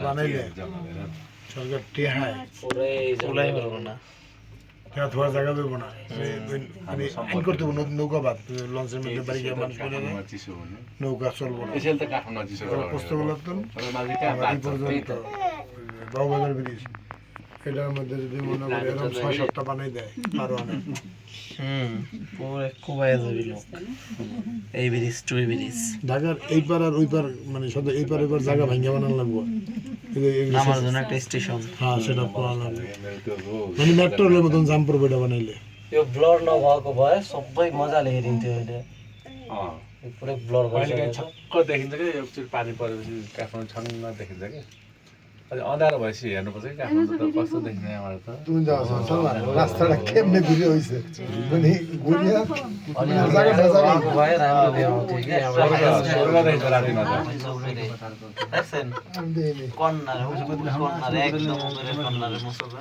বানাইলে সরকার টেহায় ওলাই পারবো না টেহা থোয়ার জায়গা দেবো না মানে আইন করতে হবে নৌকা বাদ লঞ্চের মধ্যে বাড়ি গিয়ে মানুষ করে নৌকা চলবো না প্রস্তাব লাগতো এই পর্যন্ত বাবুবাজার ব্রিজ এটার মধ্যে যদি মনে করে এরকম 6-7টা বানাই দেয় আরো অনেক পুরো কোবাই যাবি লোক এই ব্রিজ টু ব্রিজ ঢাকার এই পার আর ওই পার মানে শুধু এই পার ওই পার জায়গা ভাঙিয়ে বানানো লাগবে নামার জন্য একটা স্টেশন হ্যাঁ সেটা করা লাগবে মানে মেট্রো রেলের মতন জাম পড়বে এটা বানাইলে यो ब्लर नभएको भए सबै मजाले हेरिन्थ्यो अहिले पुरै ब्लर भइसकेको छ छक्क देखिन्छ कि एकचोटि पानी परेपछि काठमाडौँ छङ्ग देखिन्छ कि अझै अँध्यारो भएपछि हेर्नुपर्छ कि काठमाडौँ त कस्तो देखिन्छ यहाँबाट त তুমি যাও রাস্তাটা কেমনে ঘুরে হইছে মানে ঘুরিয়া জায়গা भएको भए राम्रो देखाउँथ्यो कि स्वर्ग देखिन्छ रातिमा त कन्नर एकदम कन्नर म सबै